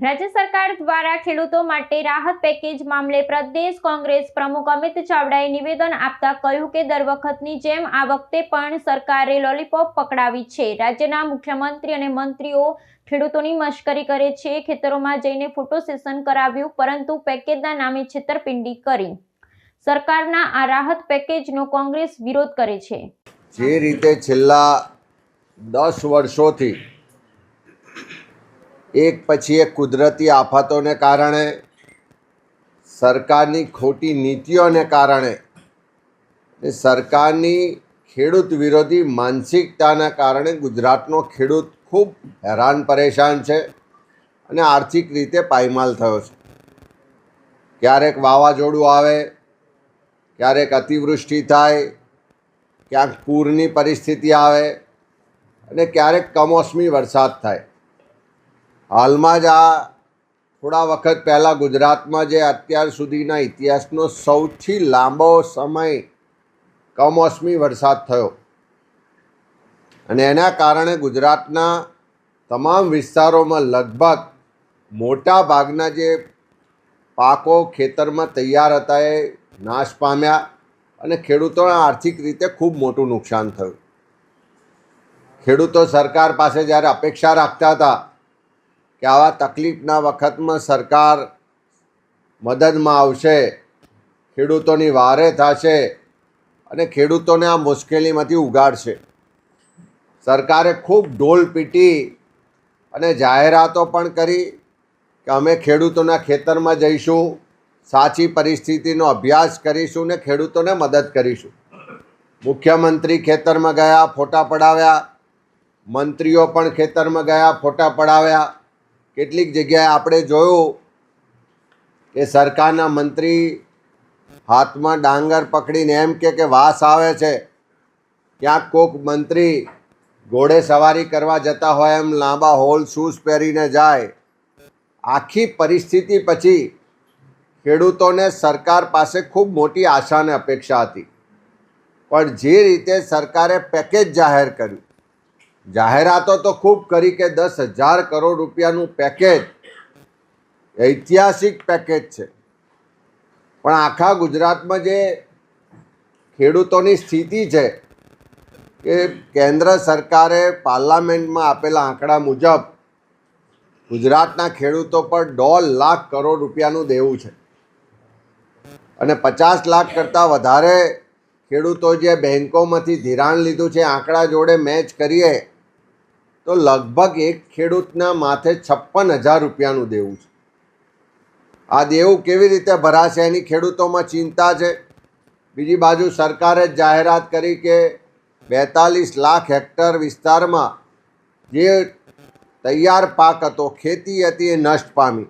રાજ્ય સરકાર દ્વારા ખેડૂતો માટે રાહત પેકેજ મામલે પ્રદેશ કોંગ્રેસ પ્રમુખ અમિત ચાવડાએ નિવેદન આપતા કહ્યું કે દર વખતની જેમ આ વખતે પણ સરકારે લોલીપોપ પકડાવી છે। રાજ્યના મુખ્યમંત્રી અને મંત્રીઓ ખેડૂતોની મશ્કરી કરે છે। ખેતરોમાં જઈને ફોટો સેશન કરાવ્યું, પરંતુ પેકેજના નામે છેતરપિંડી કરી સરકારના આ રાહત પેકેજનો કોંગ્રેસ વિરોધ કરે છે। જે રીતે છેલ્લા 10 વર્ષોથી એક પછી એક કુદરતી આફતોને કારણે, સરકારની ખોટી નીતિઓને કારણે, સરકારની ખેડૂત વિરોધી માનસિકતાના કારણે ગુજરાતનો ખેડૂત ખૂબ હેરાન પરેશાન છે અને આર્થિક રીતે પાયમાલ થયો છે। ક્યારેક વાવાઝોડું આવે, ક્યારેક અતિવૃષ્ટિ થાય, ક્યાંક પૂરની પરિસ્થિતિ આવે અને ક્યારેક કમોસમી વરસાદ થાય। હાલમાં જ આ થોડા વખત પહેલાં ગુજરાતમાં જે અત્યાર સુધીના ઇતિહાસનો સૌથી લાંબો સમય કમોસમી વરસાદ થયો અને એના કારણે ગુજરાતના તમામ વિસ્તારોમાં લગભગ મોટા ભાગના જે પાકો ખેતરમાં તૈયાર હતા એ નાશ પામ્યા અને ખેડૂતોને આર્થિક રીતે ખૂબ મોટું નુકસાન થયું। ખેડૂતો સરકાર પાસે જ્યારે અપેક્ષા રાખતા હતા કે આવા તકલીફના વખતમાં સરકાર મદદમાં આવશે, ખેડૂતોની વારે થશે અને ખેડૂતોને આ મુશ્કેલીમાંથી ઉગાડશે, સરકારે ખૂબ ઢોલ પીટી અને જાહેરાતો પણ કરી કે અમે ખેડૂતોના ખેતરમાં જઈશું, સાચી પરિસ્થિતિનો અભ્યાસ કરીશું ને ખેડૂતોને મદદ કરીશું। મુખ્યમંત્રી ખેતરમાં ગયા, ફોટા પડાવ્યા, મંત્રીઓ પણ ખેતરમાં ગયા, ફોટા પડાવ્યા। કેટલીક જગ્યાએ આપણે જોયું કે સરકારના મંત્રી હાથમાં ડાંગર પકડીને એમ કે વાસ આવે છે, ક્યાંક કોઈક મંત્રી ઘોડે સવારી કરવા જતા હોય એમ લાંબા હોલ શૂઝ પહેરીને જાય। આખી પરિસ્થિતિ પછી ખેડૂતોને સરકાર પાસે ખૂબ મોટી આશા અને અપેક્ષા હતી, પણ જે રીતે સરકારે પેકેજ જાહેર કર્યું, જાહેરાતો તો ખૂબ કરી કે 10,000 કરોડ રૂપિયાનું પેકેજ, ઐતિહાસિક પેકેજ છે, પણ આખા ગુજરાતમાં જે ખેડૂતોની સ્થિતિ છે કે કેન્દ્ર સરકારે પાર્લામેન્ટમાં આપેલા આંકડા મુજબ ગુજરાતના ખેડૂતો પર 1.5 લાખ કરોડ રૂપિયાનું દેવું છે અને 50 લાખ કરતાં વધારે ખેડૂતો જે બેન્કોમાંથી ધિરાણ લીધું છે, આંકડા જોડે મેચ કરીએ તો લગભગ એક ખેડૂતના માથે 56,000 રૂપિયાનું દેવું છે। આ દેવું કેવી રીતે ભરાશે એની ખેડૂતોમાં ચિંતા છે। બીજી બાજુ સરકારે જાહેરાત કરી કે 42 લાખ હેક્ટર વિસ્તારમાં જે તૈયાર પાક હતો, ખેતી હતી, એ નષ્ટ પામી।